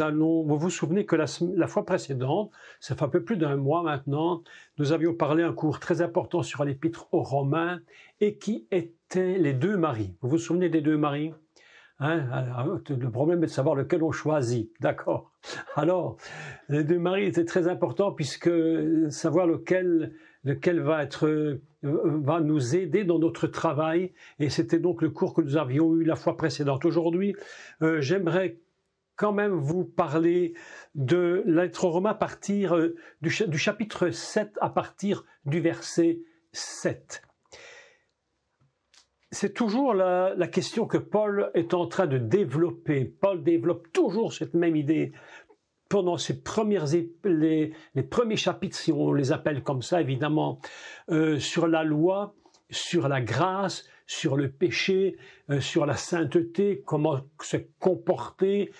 vous vous souvenez que la fois précédente, ça fait un peu plus d'un mois maintenant, nous avions parlé un cours très important sur l'épître aux Romains et qui étaient les deux maris. Vous vous souvenez des deux maris? Le problème est de savoir lequel on choisit, d'accord. Alors, les deux maris étaient très importants puisque savoir lequel va nous aider dans notre travail, et c'était donc le cours que nous avions eu la fois précédente. Aujourd'hui, j'aimerais quand même vous parler de la lettre aux Romains à partir du chapitre 7, à partir du verset 7. C'est toujours la question que Paul est en train de développer. Paul développe toujours cette même idée pendant les premiers chapitres, si on les appelle comme ça, évidemment, sur la loi, sur la grâce, sur le péché, sur la sainteté, comment se comporter,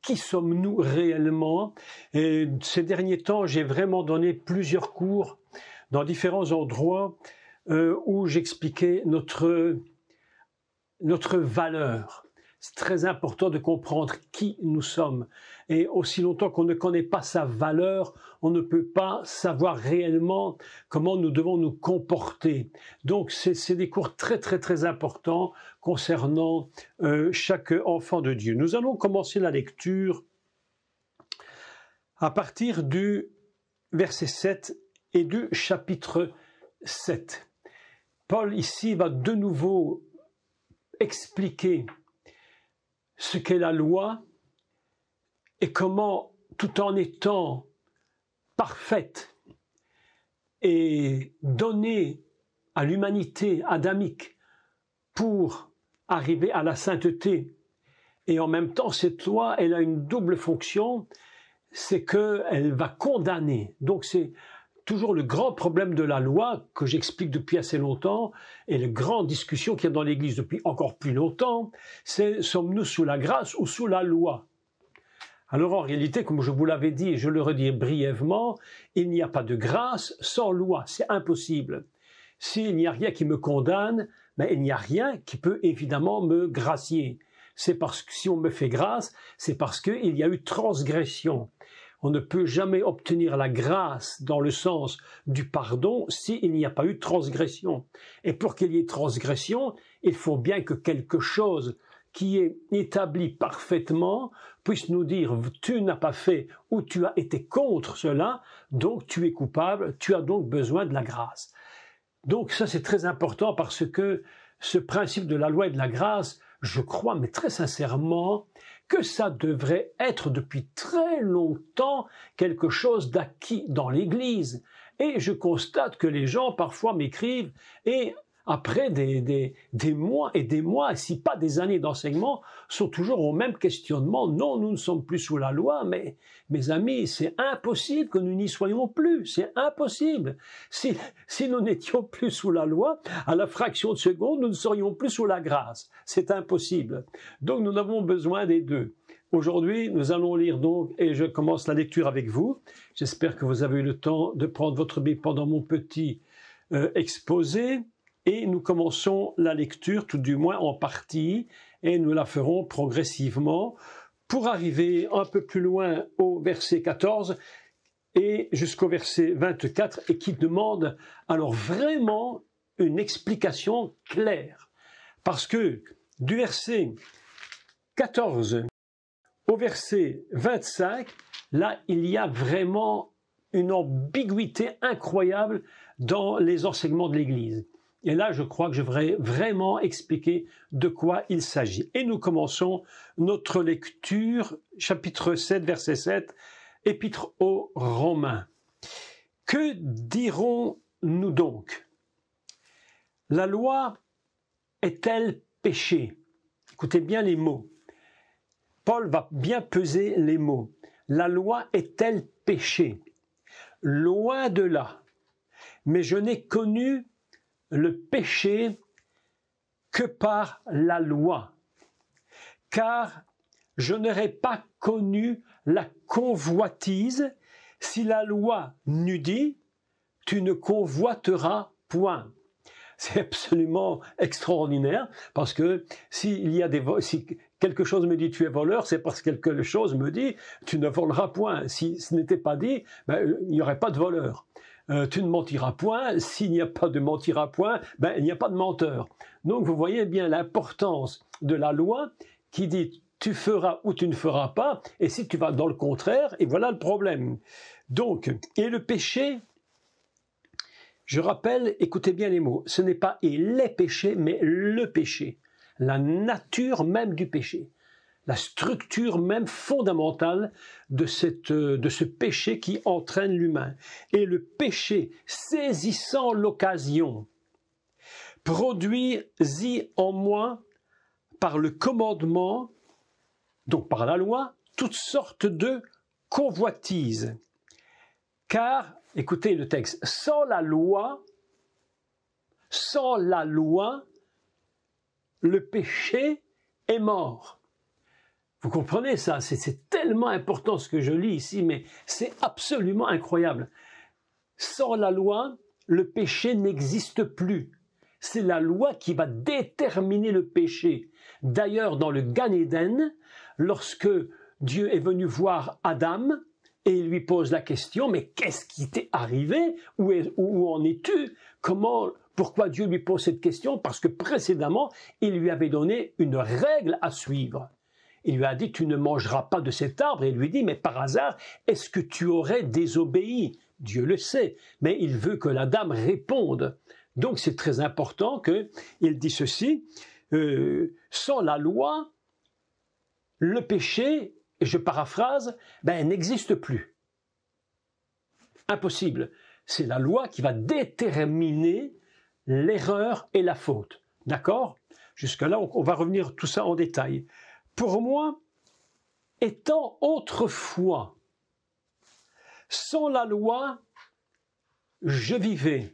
qui sommes-nous réellement. Et ces derniers temps, j'ai vraiment donné plusieurs cours dans différents endroits où j'expliquais notre valeur. C'est très important de comprendre qui nous sommes. Et aussi longtemps qu'on ne connaît pas sa valeur, on ne peut pas savoir réellement comment nous devons nous comporter. Donc c'est des cours très très très importants concernant chaque enfant de Dieu. Nous allons commencer la lecture à partir du verset 7 et du chapitre 7. Paul ici va de nouveau expliquer ce qu'est la loi et comment, tout en étant parfaite et donnée à l'humanité adamique pour arriver à la sainteté, et en même temps cette loi, elle a une double fonction, c'est qu'elle va condamner. Donc c'est toujours le grand problème de la loi que j'explique depuis assez longtemps, et la grande discussion qu'il y a dans l'Église depuis encore plus longtemps, c'est sommes-nous sous la grâce ou sous la loi? Alors en réalité, comme je vous l'avais dit et je le redis brièvement, il n'y a pas de grâce sans loi, c'est impossible. S'il n'y a rien qui me condamne, mais il n'y a rien qui peut évidemment me gracier. C'est parce que si on me fait grâce, c'est parce qu'il y a eu transgression. On ne peut jamais obtenir la grâce dans le sens du pardon s'il n'y a pas eu transgression. Et pour qu'il y ait transgression, il faut bien que quelque chose qui est établi parfaitement puisse nous dire « tu n'as pas fait » ou « tu as été contre cela, donc tu es coupable, tu as donc besoin de la grâce ». Donc ça c'est très important parce que ce principe de la loi et de la grâce, je crois, mais très sincèrement, que ça devrait être depuis très longtemps quelque chose d'acquis dans l'Église. Et je constate que les gens parfois m'écrivent et après des mois et des mois, si pas des années d'enseignement, sont toujours au même questionnement. Non, nous ne sommes plus sous la loi, mais mes amis, c'est impossible que nous n'y soyons plus. C'est impossible. Si nous n'étions plus sous la loi, à la fraction de seconde, nous ne serions plus sous la grâce. C'est impossible. Donc nous avons besoin des deux. Aujourd'hui, nous allons lire donc, et je commence la lecture avec vous. J'espère que vous avez eu le temps de prendre votre Bible pendant mon petit exposé. Et nous commençons la lecture, tout du moins en partie, et nous la ferons progressivement pour arriver un peu plus loin au verset 14 et jusqu'au verset 24, et qui demande alors vraiment une explication claire. Parce que du verset 14 au verset 25, là, il y a vraiment une ambiguïté incroyable dans les enseignements de l'Église. Et là, je crois que je devrais vraiment expliquer de quoi il s'agit. Et nous commençons notre lecture, chapitre 7, verset 7, épître aux Romains. Que dirons-nous donc? La loi est-elle péché? Écoutez bien les mots. Paul va bien peser les mots. La loi est-elle péché? Loin de là. Mais je n'ai connu le péché que par la loi, car je n'aurais pas connu la convoitise si la loi n'eût dit « tu ne convoiteras point ». C'est absolument extraordinaire parce que si quelque chose me dit tu es voleur, c'est parce que quelque chose me dit tu ne voleras point. Si ce n'était pas dit, ben, il n'y aurait pas de voleur. Tu ne mentiras point, s'il n'y a pas de mentira point, ben, il n'y a pas de menteur. Donc vous voyez bien l'importance de la loi qui dit tu feras ou tu ne feras pas, et si tu vas dans le contraire, et voilà le problème. Donc, et le péché, je rappelle, écoutez bien les mots, ce n'est pas et les péchés, mais le péché, la nature même du péché, la structure même fondamentale de ce péché qui entraîne l'humain. Et le péché, saisissant l'occasion, produisit en moi, par le commandement, donc par la loi, toutes sortes de convoitises. Car, écoutez le texte, sans la loi, le péché est mort. Vous comprenez ça? C'est tellement important ce que je lis ici, mais c'est absolument incroyable. Sans la loi, le péché n'existe plus. C'est la loi qui va déterminer le péché. D'ailleurs, dans le Gan Eden, lorsque Dieu est venu voir Adam et il lui pose la question, mais qu'est-ce qui t'est arrivé? Où en es-tu? Pourquoi Dieu lui pose cette question? Parce que précédemment, il lui avait donné une règle à suivre. Il lui a dit, tu ne mangeras pas de cet arbre. Et il lui dit, mais par hasard, est-ce que tu aurais désobéi? Dieu le sait, mais il veut que la dame réponde. Donc c'est très important qu'il dit ceci, sans la loi, le péché, et je paraphrase, n'existe plus. Impossible. C'est la loi qui va déterminer l'erreur et la faute. D'accord? Jusque-là, on va revenir tout ça en détail. Pour moi, étant autrefois sans la loi, je vivais.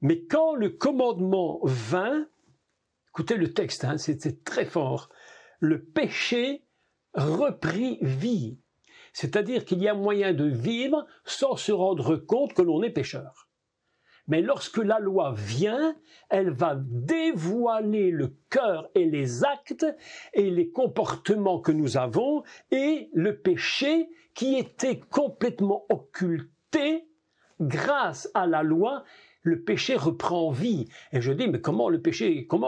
Mais quand le commandement vint, écoutez le texte, hein, c'est très fort, le péché reprit vie. C'est-à-dire qu'il y a moyen de vivre sans se rendre compte que l'on est pécheur. Mais lorsque la loi vient, elle va dévoiler le cœur et les actes et les comportements que nous avons et le péché qui était complètement occulté grâce à la loi. Le péché reprend vie. Et je dis, mais comment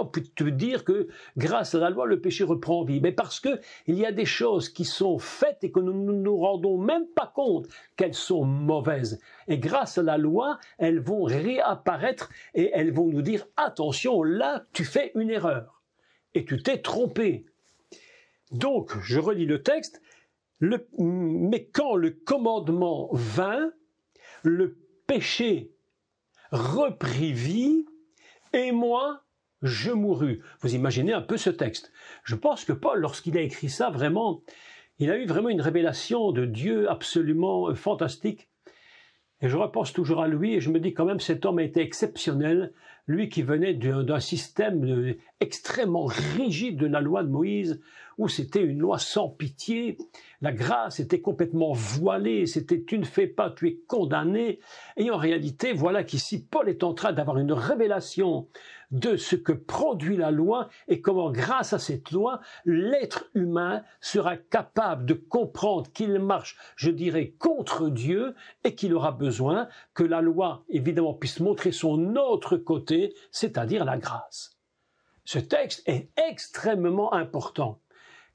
peux-tu dire que grâce à la loi, le péché reprend vie? Mais parce que il y a des choses qui sont faites et que nous ne nous rendons même pas compte qu'elles sont mauvaises. Et grâce à la loi, elles vont réapparaître et elles vont nous dire, attention, là, tu fais une erreur. Et tu t'es trompé. Donc, je relis le texte, mais quand le commandement vint, le péché reprit vie, et moi, je mourus. Vous imaginez un peu ce texte. Je pense que Paul, lorsqu'il a écrit ça, vraiment, il a eu vraiment une révélation de Dieu absolument fantastique. Et je repense toujours à lui, et je me dis quand même, cet homme a été exceptionnel, lui qui venait d'un système extrêmement rigide de la loi de Moïse, où c'était une loi sans pitié, la grâce était complètement voilée, c'était tu ne fais pas, tu es condamné. Et en réalité, voilà qu'ici, Paul est en train d'avoir une révélation de ce que produit la loi et comment, grâce à cette loi, l'être humain sera capable de comprendre qu'il marche, je dirais, contre Dieu et qu'il aura besoin que la loi, évidemment, puisse montrer son autre côté, c'est-à-dire la grâce. Ce texte est extrêmement important.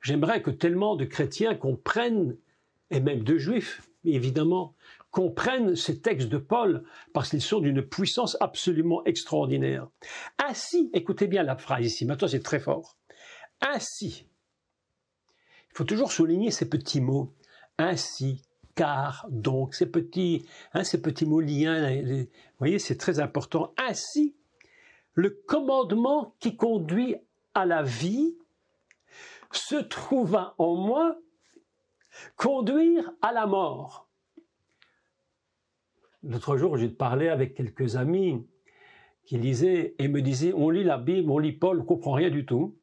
J'aimerais que tellement de chrétiens comprennent, et même de juifs, évidemment, comprennent ces textes de Paul, parce qu'ils sont d'une puissance absolument extraordinaire. Ainsi, écoutez bien la phrase ici, maintenant c'est très fort. Ainsi, il faut toujours souligner ces petits mots. Ainsi, car, donc, ces petits mots liens, vous voyez, c'est très important. Ainsi, le commandement qui conduit à la vie se trouva en moi conduire à la mort. L'autre jour, j'ai parlé avec quelques amis qui lisaient et me disaient, on lit la Bible, on lit Paul, on ne comprend rien du tout.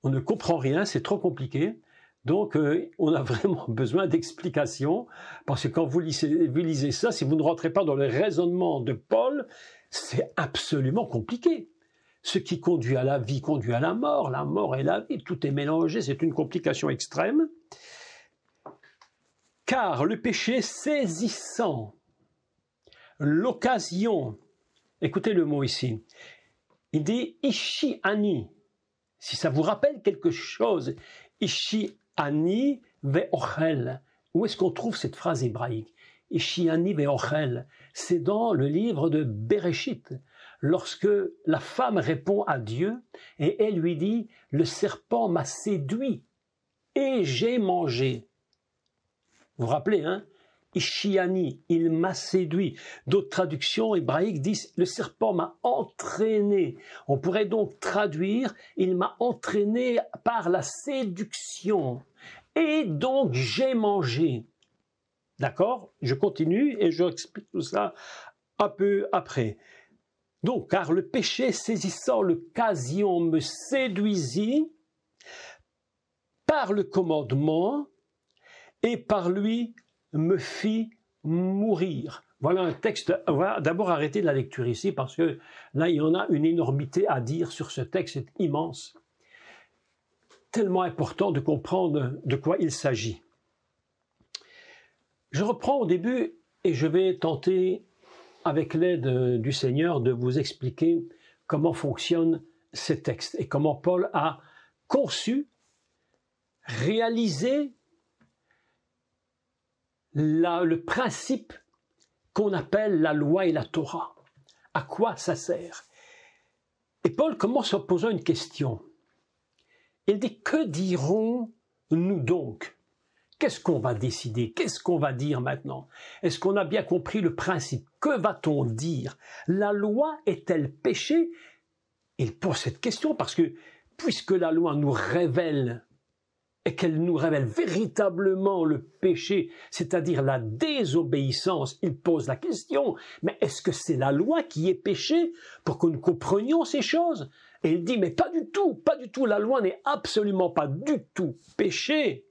On ne comprend rien, c'est trop compliqué. Donc, on a vraiment besoin d'explications, parce que quand vous lisez ça, si vous ne rentrez pas dans le raisonnement de Paul, c'est absolument compliqué. Ce qui conduit à la vie conduit à la mort et la vie, tout est mélangé, c'est une complication extrême. Car le péché saisissant l'occasion, écoutez le mot ici, il dit ishi ani, si ça vous rappelle quelque chose, ishi ani ve'ochel. Où est-ce qu'on trouve cette phrase hébraïque? Ishi ani ve'ochel, c'est dans le livre de Bereshit, lorsque la femme répond à Dieu et elle lui dit « Le serpent m'a séduit et j'ai mangé ». Vous vous rappelez, hein? Ishiani, il m'a séduit. D'autres traductions hébraïques disent « Le serpent m'a entraîné ». On pourrait donc traduire « Il m'a entraîné par la séduction et donc j'ai mangé ». D'accord? Je continue et je explique tout ça un peu après. Donc, car le péché saisissant l'occasion me séduisit par le commandement et par lui me fit mourir. Voilà un texte. On va d'abord arrêter la lecture ici parce que là, il y en a une énormité à dire sur ce texte, c'est immense. Tellement important de comprendre de quoi il s'agit. Je reprends au début et je vais tenter, avec l'aide du Seigneur, de vous expliquer comment fonctionnent ces textes et comment Paul a conçu, réalisé le principe qu'on appelle la loi et la Torah. À quoi ça sert? Et Paul commence en posant une question. Il dit, que dirons-nous donc? Qu'est-ce qu'on va décider? Qu'est-ce qu'on va dire maintenant? Est-ce qu'on a bien compris le principe? Que va-t-on dire? La loi est-elle péché? Il pose cette question parce que puisque la loi nous révèle et qu'elle nous révèle véritablement le péché, c'est-à-dire la désobéissance, il pose la question, mais est-ce que c'est la loi qui est péché pour que nous comprenions ces choses? Et il dit, mais pas du tout, la loi n'est absolument pas du tout péché.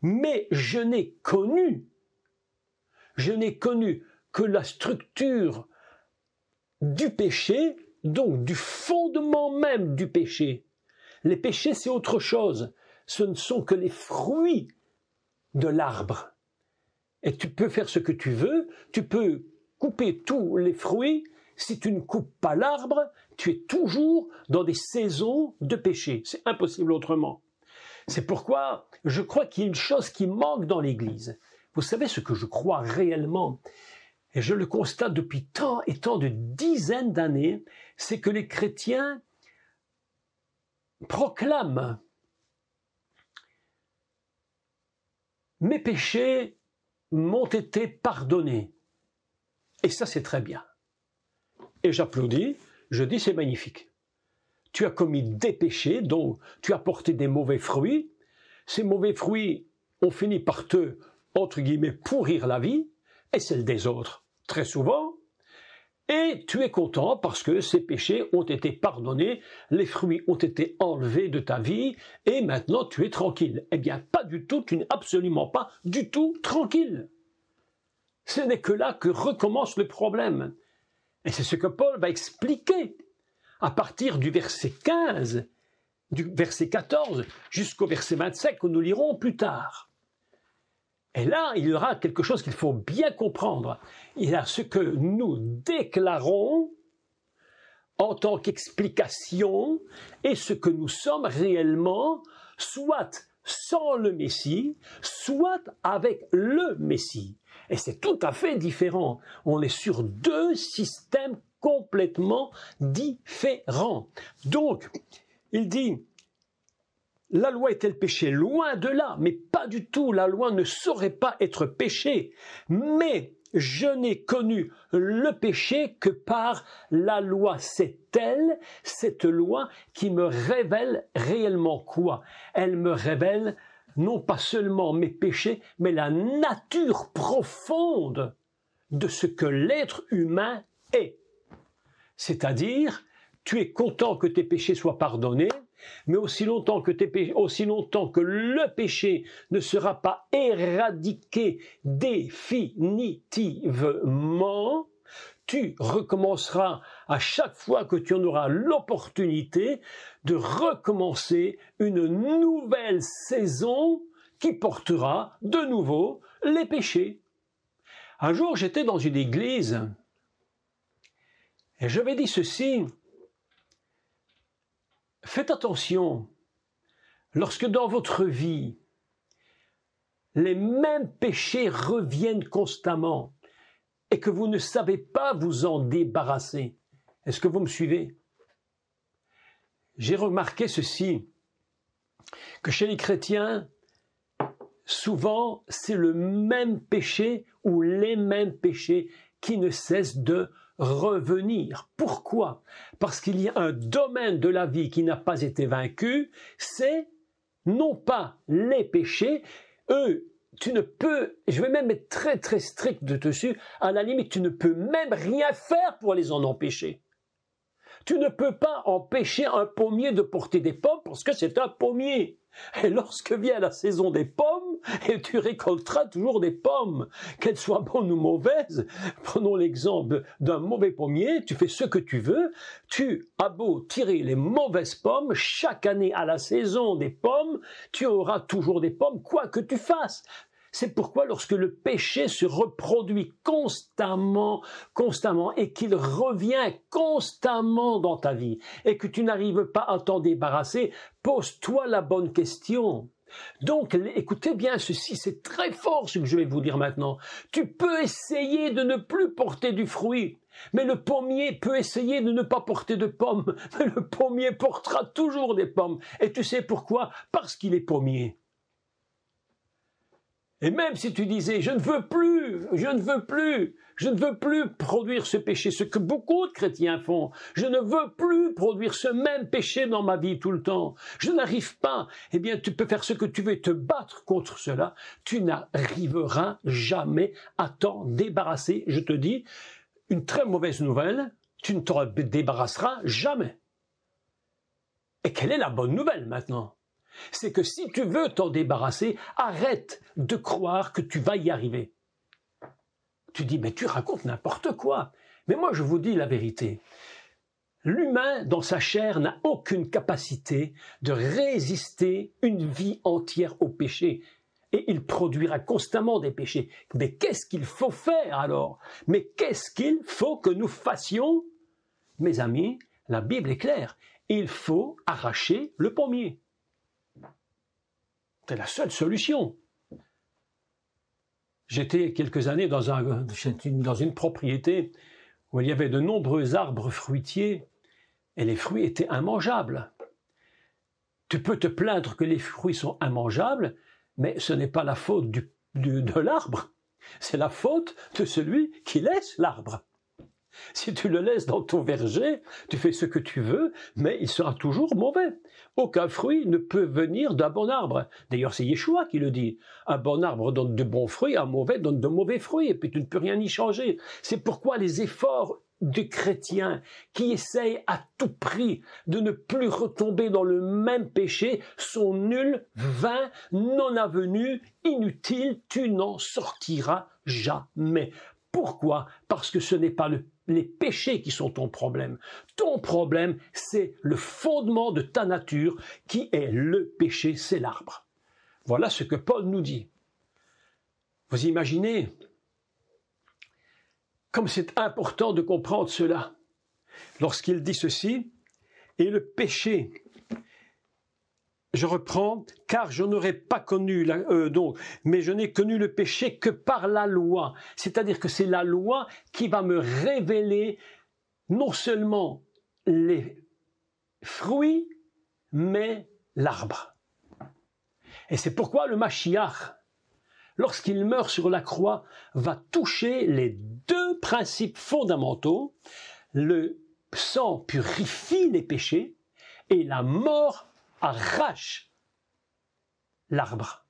Mais je n'ai connu que la structure du péché, donc du fondement même du péché. Les péchés, c'est autre chose. Ce ne sont que les fruits de l'arbre. Et tu peux faire ce que tu veux, tu peux couper tous les fruits. Si tu ne coupes pas l'arbre, tu es toujours dans des saisons de péché. C'est impossible autrement. C'est pourquoi je crois qu'il y a une chose qui manque dans l'Église. Vous savez ce que je crois réellement, et je le constate depuis tant et tant de dizaines d'années, c'est que les chrétiens proclament « Mes péchés m'ont été pardonnés ». Et ça, c'est très bien. Et j'applaudis, je dis c'est magnifique. Tu as commis des péchés, donc tu as porté des mauvais fruits. Ces mauvais fruits ont fini par te, entre guillemets, pourrir la vie et celle des autres, très souvent. Et tu es content parce que ces péchés ont été pardonnés, les fruits ont été enlevés de ta vie et maintenant tu es tranquille. Eh bien, pas du tout, tu n'es absolument pas du tout tranquille. Ce n'est que là que recommence le problème. Et c'est ce que Paul va expliquer à partir du verset 15, du verset 14 jusqu'au verset 25 que nous lirons plus tard. Et là, il y aura quelque chose qu'il faut bien comprendre. Il y a ce que nous déclarons en tant qu'explication et ce que nous sommes réellement, soit sans le Messie, soit avec le Messie. Et c'est tout à fait différent. On est sur deux systèmes complètement différents. Donc, il dit, la loi est-elle péché? Loin de là, mais pas du tout. La loi ne saurait pas être péché. Mais je n'ai connu le péché que par la loi. C'est elle, cette loi, qui me révèle réellement quoi? Elle me révèle non pas seulement mes péchés, mais la nature profonde de ce que l'être humain est. C'est-à-dire, tu es content que tes péchés soient pardonnés, mais aussi longtemps que le péché ne sera pas éradiqué définitivement, tu recommenceras à chaque fois que tu en auras l'opportunité de recommencer une nouvelle saison qui portera de nouveau les péchés. Un jour, j'étais dans une église et j'avais dit ceci: faites attention, lorsque dans votre vie, les mêmes péchés reviennent constamment et que vous ne savez pas vous en débarrasser. Est-ce que vous me suivez? J'ai remarqué ceci, que chez les chrétiens, souvent, c'est le même péché ou les mêmes péchés qui ne cessent de revenir. Pourquoi? Parce qu'il y a un domaine de la vie qui n'a pas été vaincu, c'est non pas les péchés, eux, tu ne peux, je vais même être très très strict dessus, à la limite, tu ne peux même rien faire pour les en empêcher. Tu ne peux pas empêcher un pommier de porter des pommes parce que c'est un pommier. Et lorsque vient la saison des pommes, et tu récolteras toujours des pommes, qu'elles soient bonnes ou mauvaises. Prenons l'exemple d'un mauvais pommier, tu fais ce que tu veux, tu as beau tirer les mauvaises pommes, chaque année à la saison des pommes, tu auras toujours des pommes, quoi que tu fasses. C'est pourquoi lorsque le péché se reproduit constamment, et qu'il revient constamment dans ta vie et que tu n'arrives pas à t'en débarrasser, pose-toi la bonne question. Donc, écoutez bien ceci, c'est très fort ce que je vais vous dire maintenant. Tu peux essayer de ne plus porter du fruit, mais le pommier peut essayer de ne pas porter de pommes, mais le pommier portera toujours des pommes. Et tu sais pourquoi? Parce qu'il est pommier. Et même si tu disais, je ne veux plus produire ce péché, ce que beaucoup de chrétiens font, je ne veux plus produire ce même péché dans ma vie tout le temps, je n'arrive pas, eh bien tu peux faire ce que tu veux, te battre contre cela, tu n'arriveras jamais à t'en débarrasser. Je te dis, une très mauvaise nouvelle, tu ne t'en débarrasseras jamais. Et quelle est la bonne nouvelle maintenant? C'est que si tu veux t'en débarrasser, arrête de croire que tu vas y arriver. Tu dis, mais tu racontes n'importe quoi. Mais moi, je vous dis la vérité. L'humain, dans sa chair, n'a aucune capacité de résister une vie entière au péché. Et il produira constamment des péchés. Mais qu'est-ce qu'il faut faire alors? Mais qu'est-ce qu'il faut que nous fassions? Mes amis, la Bible est claire. Il faut arracher le pommier. C'est la seule solution. J'étais quelques années dans une propriété où il y avait de nombreux arbres fruitiers et les fruits étaient immangeables. Tu peux te plaindre que les fruits sont immangeables, mais ce n'est pas la faute de l'arbre, c'est la faute de celui qui laisse l'arbre. Si tu le laisses dans ton verger, tu fais ce que tu veux, mais il sera toujours mauvais. Aucun fruit ne peut venir d'un bon arbre. D'ailleurs, c'est Yeshua qui le dit. Un bon arbre donne de bons fruits, un mauvais donne de mauvais fruits, et puis tu ne peux rien y changer. C'est pourquoi les efforts des chrétiens qui essayent à tout prix de ne plus retomber dans le même péché sont nuls, vains, non avenus, inutiles, tu n'en sortiras jamais. Pourquoi? Parce que ce n'est pas les péchés qui sont ton problème. Ton problème, c'est le fondement de ta nature qui est le péché, c'est l'arbre. Voilà ce que Paul nous dit. Vous imaginez comme c'est important de comprendre cela lorsqu'il dit ceci, et le péché, je reprends, car je n'aurais pas connu, mais je n'ai connu le péché que par la loi. C'est-à-dire que c'est la loi qui va me révéler non seulement les fruits, mais l'arbre. Et c'est pourquoi le Mashiach, lorsqu'il meurt sur la croix, va toucher les deux principes fondamentaux. Le sang purifie les péchés et la mort arrache l'arbre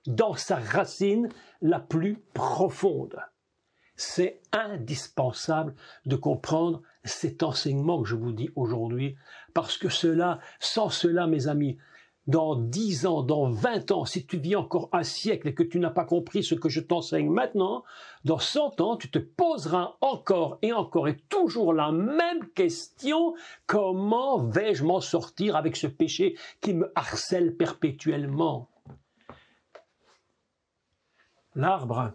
dans sa racine la plus profonde. C'est indispensable de comprendre cet enseignement que je vous dis aujourd'hui, parce que sans cela, mes amis, dans 10 ans, dans 20 ans, si tu vis encore un siècle et que tu n'as pas compris ce que je t'enseigne maintenant, dans 100 ans, tu te poseras encore et toujours la même question: comment vais-je m'en sortir avec ce péché qui me harcèle perpétuellement? L'arbre,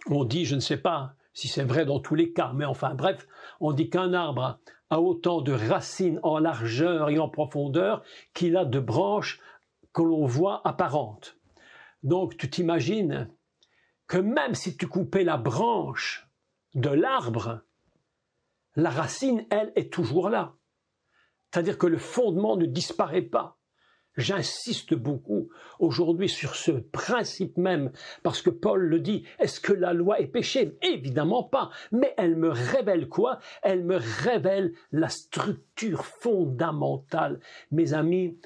on dit, je ne sais pas si c'est vrai dans tous les cas, mais enfin bref, on dit qu'un arbre a autant de racines en largeur et en profondeur qu'il a de branches que l'on voit apparentes. Donc tu t'imagines que même si tu coupais la branche de l'arbre, la racine, elle, est toujours là. C'est-à-dire que le fondement ne disparaît pas. J'insiste beaucoup aujourd'hui sur ce principe même, parce que Paul le dit, est-ce que la loi est péché? Évidemment pas, mais elle me révèle quoi? Elle me révèle la structure fondamentale. Mes amis,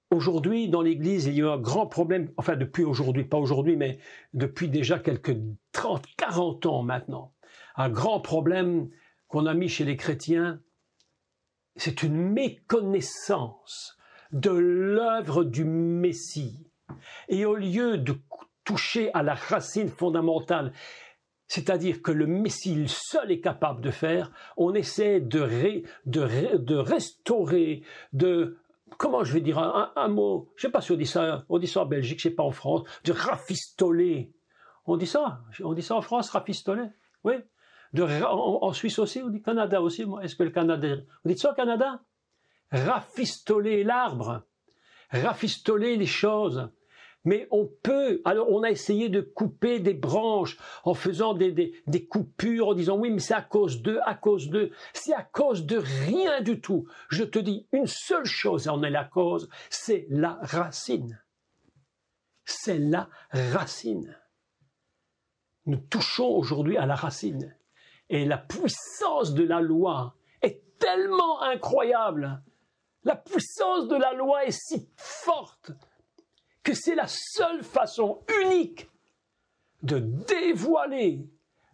aujourd'hui dans l'Église, il y a un grand problème, enfin depuis aujourd'hui, pas aujourd'hui, mais depuis déjà quelques 30, 40 ans maintenant, un grand problème qu'on a mis chez les chrétiens, c'est une méconnaissance de l'œuvre du Messie. Et au lieu de toucher à la racine fondamentale, c'est-à-dire que le Messie seul est capable de faire, on essaie de restaurer, comment je vais dire un mot, je ne sais pas si on dit ça en Belgique, je ne sais pas en France, de rafistoler. On dit ça en France, rafistoler? Oui. En Suisse aussi, on dit Canada aussi. Est-ce que le Canada, vous dites ça au Canada? Rafistoler l'arbre, rafistoler les choses. Mais on peut, alors on a essayé de couper des branches en faisant des coupures, en disant oui, mais c'est à cause d'eux, c'est à cause de rien du tout. Je te dis une seule chose en est la cause, c'est la racine. C'est la racine. Nous touchons aujourd'hui à la racine. Et la puissance de la loi est tellement incroyable. La puissance de la loi est si forte que c'est la seule façon unique de dévoiler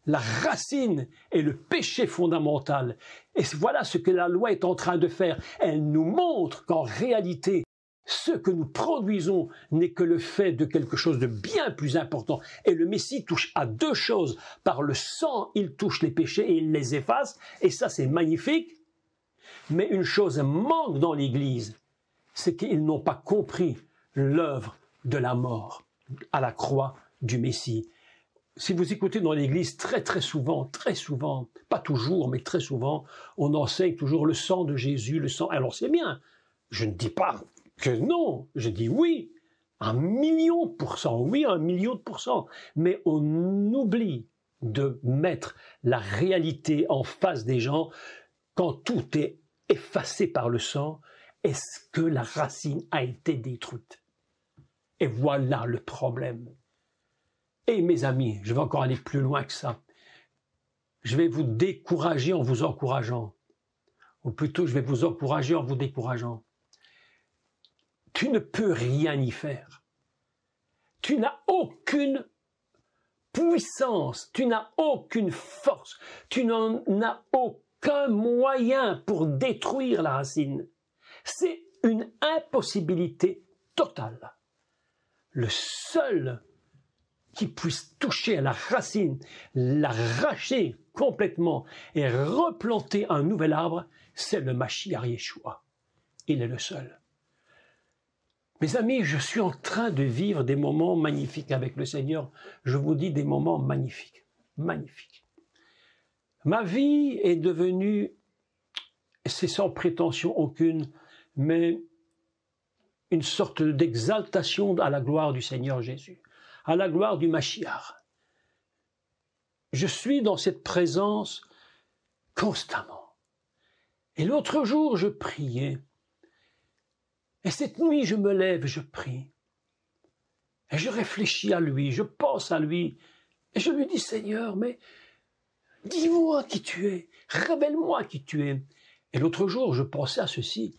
la racine et le péché fondamental. Et voilà ce que la loi est en train de faire. Elle nous montre qu'en réalité, ce que nous produisons n'est que le fait de quelque chose de bien plus important. Et le Messie touche à deux choses. Par le sang, il touche les péchés et il les efface. Et ça, c'est magnifique. Mais une chose manque dans l'Église, c'est qu'ils n'ont pas compris l'œuvre de la mort à la croix du Messie. Si vous écoutez dans l'Église très souvent, pas toujours, mais très souvent, on enseigne toujours le sang de Jésus, le sang. Alors c'est bien, je ne dis pas que non, je dis oui, 1 000 000%, oui, 1 000 000%, mais on oublie de mettre la réalité en face des gens quand tout est effacé par le sang. Est-ce que la racine a été détruite? Et voilà le problème. Et mes amis, je vais encore aller plus loin que ça. Je vais vous décourager en vous encourageant. Ou plutôt, je vais vous encourager en vous décourageant. Tu ne peux rien y faire. Tu n'as aucune puissance, tu n'as aucune force, tu n'en as aucun moyen pour détruire la racine. C'est une impossibilité totale. Le seul qui puisse toucher à la racine, l'arracher complètement et replanter un nouvel arbre, c'est le Mashiach Yeshua. Il est le seul. Mes amis, je suis en train de vivre des moments magnifiques avec le Seigneur. Je vous dis des moments magnifiques, magnifiques. Ma vie est devenue, c'est sans prétention aucune, mais une sorte d'exaltation à la gloire du Seigneur Jésus, à la gloire du Mashiach. Je suis dans cette présence constamment. Et l'autre jour, je priais. Et cette nuit, je me lève, je prie. Et je réfléchis à lui, je pense à lui. Et je lui dis, Seigneur, mais dis-moi qui tu es, révèle-moi qui tu es. Et l'autre jour, je pensais à ceci.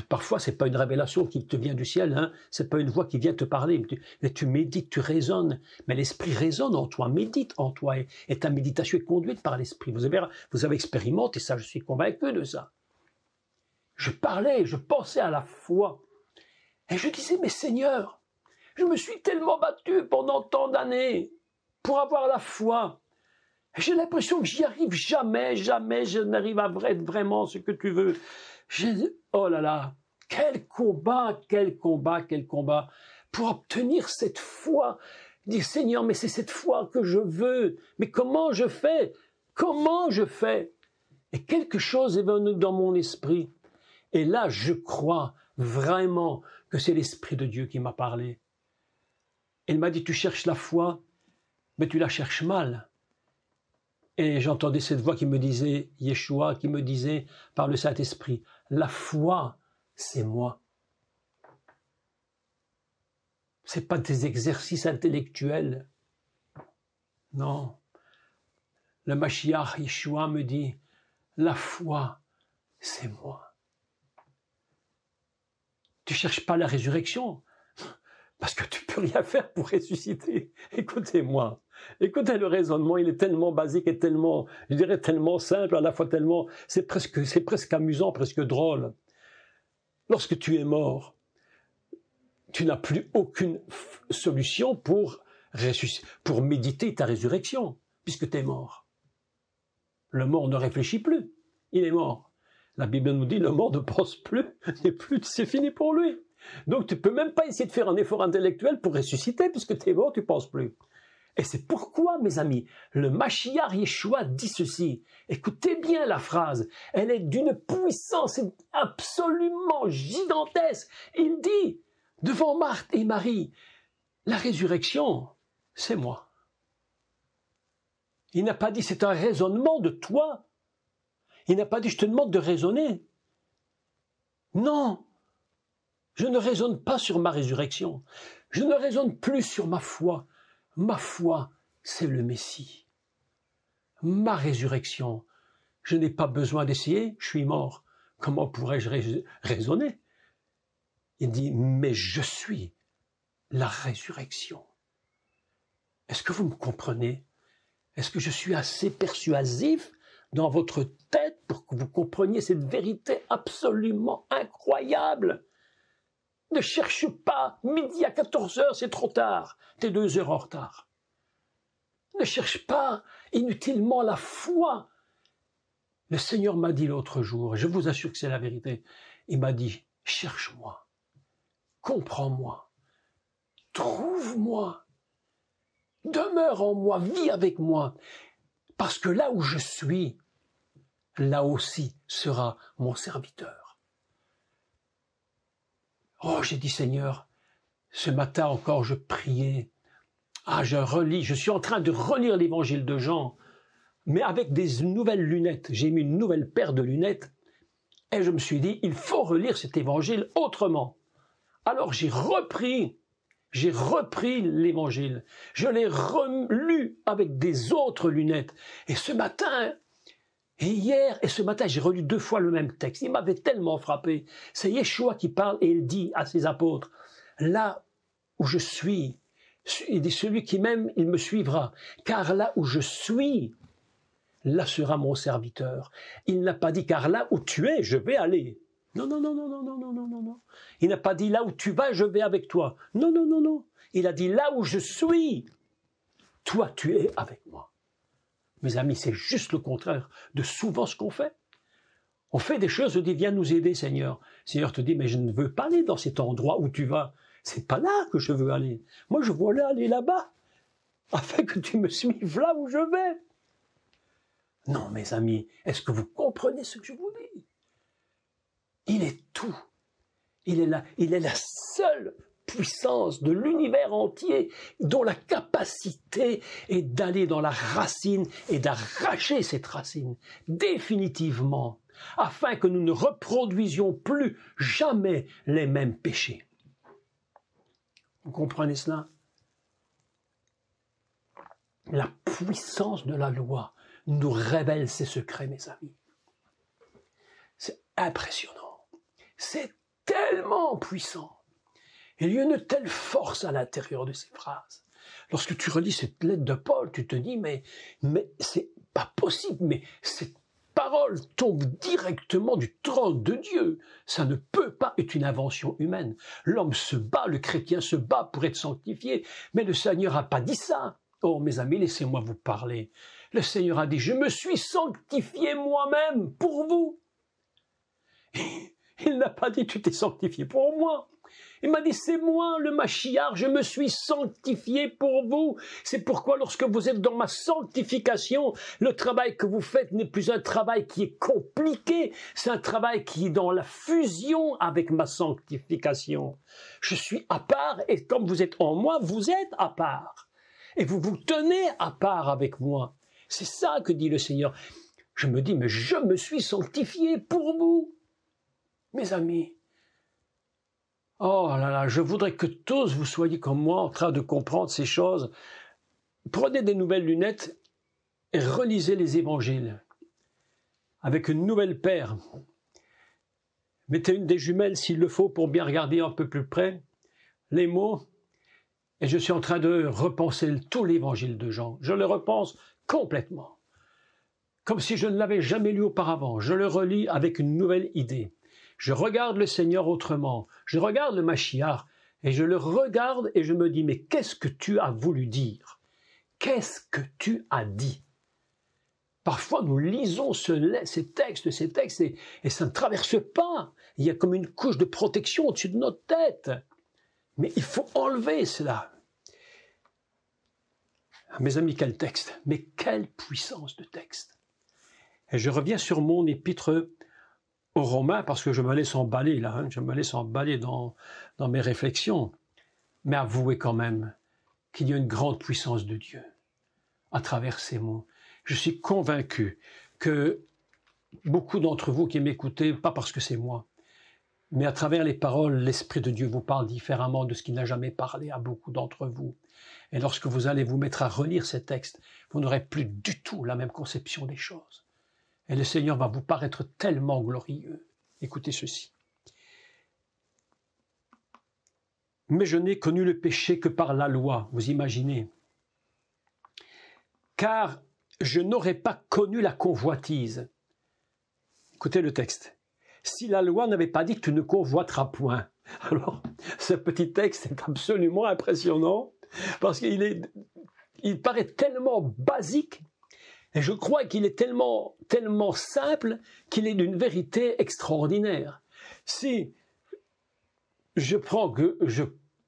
Parfois, c'est pas une révélation qui te vient du ciel, hein. C'est pas une voix qui vient te parler. Mais tu médites, tu raisonnes. Mais l'esprit résonne en toi, médite en toi. Et ta méditation est conduite par l'esprit. Vous avez expérimenté ça, je suis convaincu de ça. je parlais, je pensais à la foi. Et je disais, mais Seigneur, je me suis tellement battu pendant tant d'années pour avoir la foi. Et j'ai l'impression que j'y arrive jamais je n'arrive à vraiment ce que tu veux. Oh là là, quel combat pour obtenir cette foi. Dire, Seigneur, mais c'est cette foi que je veux. Mais comment je fais? Comment je fais? Et quelque chose est venu dans mon esprit. Et là, je crois vraiment que c'est l'Esprit de Dieu qui m'a parlé. Il m'a dit, tu cherches la foi, mais tu la cherches mal. Et j'entendais cette voix qui me disait, Yeshua, qui me disait par le Saint-Esprit, la foi, c'est moi. C'est pas des exercices intellectuels. Non. Le Mashiach, Yeshua, me dit, la foi, c'est moi. Tu cherches pas la résurrection, parce que tu peux rien faire pour ressusciter. Écoutez-moi. Écoutez le raisonnement, il est tellement basique et tellement, je dirais tellement simple, à la fois tellement, c'est presque amusant, presque drôle. Lorsque tu es mort, tu n'as plus aucune solution pour méditer ta résurrection, puisque tu es mort. Le mort ne réfléchit plus, il est mort. La Bible nous dit, le mort ne pense plus, c'est fini pour lui. Donc tu ne peux même pas essayer de faire un effort intellectuel pour ressusciter, puisque tu es mort, tu ne penses plus. Et c'est pourquoi, mes amis, le Mashiach Yeshua dit ceci. Écoutez bien la phrase. Elle est d'une puissance absolument gigantesque. Il dit, devant Marthe et Marie, la résurrection, c'est moi. Il n'a pas dit, c'est un raisonnement de toi. Il n'a pas dit, je te demande de raisonner. Non. Je ne raisonne pas sur ma résurrection. Je ne raisonne plus sur ma foi. Ma foi, c'est le Messie. Ma résurrection, je n'ai pas besoin d'essayer, je suis mort. Comment pourrais-je raisonner? Il dit, mais je suis la résurrection. Est-ce que vous me comprenez? Est-ce que je suis assez persuasif dans votre tête pour que vous compreniez cette vérité absolument incroyable? Ne cherche pas, midi à 14h, c'est trop tard. T'es 2 heures en retard. Ne cherche pas inutilement la foi. Le Seigneur m'a dit l'autre jour, et je vous assure que c'est la vérité, il m'a dit, cherche-moi, comprends-moi, trouve-moi, demeure en moi, vis avec moi, parce que là où je suis, là aussi sera mon serviteur. Oh, j'ai dit, Seigneur, ce matin encore, je priais. Je suis en train de relire l'évangile de Jean, mais avec des nouvelles lunettes. J'ai mis une nouvelle paire de lunettes et je me suis dit, il faut relire cet évangile autrement. Alors j'ai repris l'évangile. Je l'ai relu avec des autres lunettes. Et ce matin, et hier et ce matin, j'ai relu 2 fois le même texte. Il m'avait tellement frappé. C'est Yeshua qui parle et il dit à ses apôtres, là où je suis, il dit, celui qui m'aime, il me suivra. Car là où je suis, là sera mon serviteur. Il n'a pas dit, car là où tu es, je vais aller. Non, non, non, non, non, non, non, non, non, non. Il n'a pas dit, là où tu vas, je vais avec toi. Non, non, non, non. Il a dit, là où je suis, toi, tu es avec moi. Mes amis, c'est juste le contraire de souvent ce qu'on fait. On fait des choses, on dit, viens nous aider, Seigneur. Le Seigneur te dit, mais je ne veux pas aller dans cet endroit où tu vas. C'est pas là que je veux aller. Moi, je veux aller là-bas, afin que tu me suives là où je vais. Non, mes amis, est-ce que vous comprenez ce que je vous dis? Il est tout. Il est la seule puissance de l'univers entier, dont la capacité est d'aller dans la racine et d'arracher cette racine, définitivement, afin que nous ne reproduisions plus jamais les mêmes péchés. Vous comprenez cela? La puissance de la loi nous révèle ses secrets, mes amis. C'est impressionnant. C'est tellement puissant. Il y a une telle force à l'intérieur de ces phrases. Lorsque tu relis cette lettre de Paul, tu te dis, mais c'est pas possible, mais c'est parole tombe directement du trône de Dieu. Ça ne peut pas être une invention humaine. L'homme se bat, le chrétien se bat pour être sanctifié, mais le Seigneur n'a pas dit ça. Oh mes amis, laissez-moi vous parler. Le Seigneur a dit, je me suis sanctifié moi-même pour vous. Il n'a pas dit, tu t'es sanctifié pour moi. Il m'a dit, c'est moi le Machiar, je me suis sanctifié pour vous. C'est pourquoi lorsque vous êtes dans ma sanctification, le travail que vous faites n'est plus un travail qui est compliqué, c'est un travail qui est dans la fusion avec ma sanctification. Je suis à part et comme vous êtes en moi, vous êtes à part. Et vous vous tenez à part avec moi. C'est ça que dit le Seigneur. Je me dis, mais je me suis sanctifié pour vous, mes amis. Oh là là, je voudrais que tous vous soyez comme moi en train de comprendre ces choses. Prenez des nouvelles lunettes et relisez les évangiles avec une nouvelle paire. Mettez une des jumelles s'il le faut pour bien regarder un peu plus près les mots. Et je suis en train de repenser tout l'évangile de Jean. Je le repense complètement. Comme si je ne l'avais jamais lu auparavant. Je le relis avec une nouvelle idée. Je regarde le Seigneur autrement. Je regarde le Machiar et je le regarde et je me dis, mais qu'est-ce que tu as voulu dire? Qu'est-ce que tu as dit? Parfois, nous lisons ces textes et ça ne traverse pas. Il y a comme une couche de protection au-dessus de notre tête. Mais il faut enlever cela. Mes amis, quel texte, mais quelle puissance de texte. Et je reviens sur mon épître aux Romains, parce que je me laisse emballer là, je me laisse emballer dans mes réflexions. Mais avouez quand même qu'il y a une grande puissance de Dieu à travers ces mots. Je suis convaincu que beaucoup d'entre vous qui m'écoutez, pas parce que c'est moi, mais à travers les paroles, l'Esprit de Dieu vous parle différemment de ce qu'il n'a jamais parlé à beaucoup d'entre vous. Et lorsque vous allez vous mettre à relire ces textes, vous n'aurez plus du tout la même conception des choses. Et le Seigneur va vous paraître tellement glorieux. Écoutez ceci. Mais je n'ai connu le péché que par la loi, vous imaginez. Car je n'aurais pas connu la convoitise. Écoutez le texte. Si la loi n'avait pas dit que tu ne convoiteras point. Alors, ce petit texte est absolument impressionnant parce qu'il paraît tellement basique et je crois qu'il est tellement simple qu'il est d'une vérité extraordinaire. Si je prends que je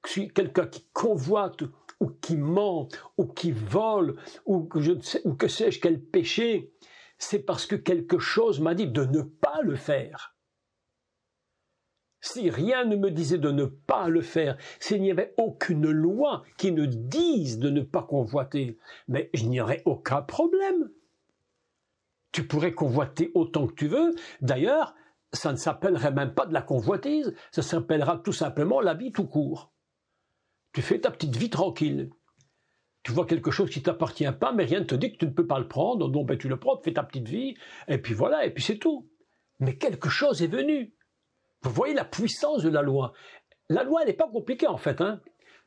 suis quelqu'un qui convoite ou qui ment ou qui vole ou que sais-je quel péché, c'est parce que quelque chose m'a dit de ne pas le faire. Si rien ne me disait de ne pas le faire, s'il n'y avait aucune loi qui ne dise de ne pas convoiter, mais il n'y aurait aucun problème. Tu pourrais convoiter autant que tu veux. D'ailleurs, ça ne s'appellerait même pas de la convoitise, ça s'appellera tout simplement la vie tout court. Tu fais ta petite vie tranquille. Tu vois quelque chose qui ne t'appartient pas, mais rien ne te dit que tu ne peux pas le prendre, donc ben, tu le prends, tu fais ta petite vie, et puis voilà, et puis c'est tout. Mais quelque chose est venu. Vous voyez la puissance de la loi. La loi, elle n'est pas compliquée en fait. Hein.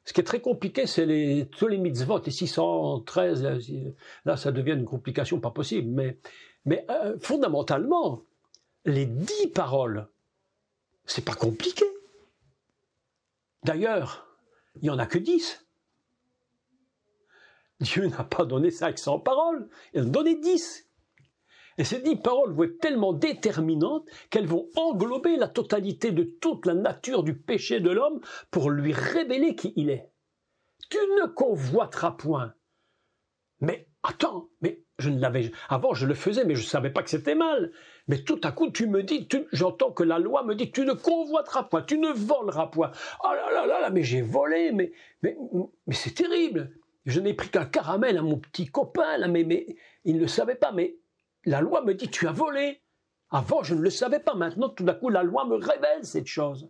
Ce qui est très compliqué, c'est tous les mitzvot, les 613, là ça devient une complication pas possible. Mais fondamentalement, les 10 paroles, c'est pas compliqué. D'ailleurs, il n'y en a que 10. Dieu n'a pas donné 500 paroles, il en a donné 10. Et ces 10 paroles vont être tellement déterminantes qu'elles vont englober la totalité de toute la nature du péché de l'homme pour lui révéler qui il est. Tu ne convoiteras point. Mais attends, mais avant je le faisais, mais je ne savais pas que c'était mal. Mais tout à coup tu me dis, j'entends que la loi me dit, tu ne convoiteras point, tu ne voleras point. Oh là là là là, mais j'ai volé, mais c'est terrible. Je n'ai pris qu'un caramel à mon petit copain, là, mais il ne le savait pas, mais la loi me dit, tu as volé. Avant, je ne le savais pas. Maintenant, tout d'un coup, la loi me révèle cette chose.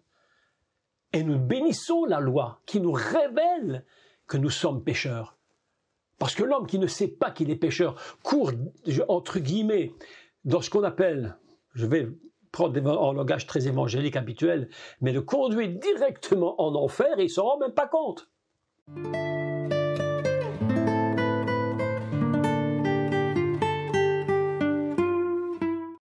Et nous bénissons la loi qui nous révèle que nous sommes pécheurs. Parce que l'homme qui ne sait pas qu'il est pécheur court, entre guillemets, dans ce qu'on appelle, je vais prendre un langage très évangélique habituel, mais le conduit directement en enfer et il ne s'en rend même pas compte.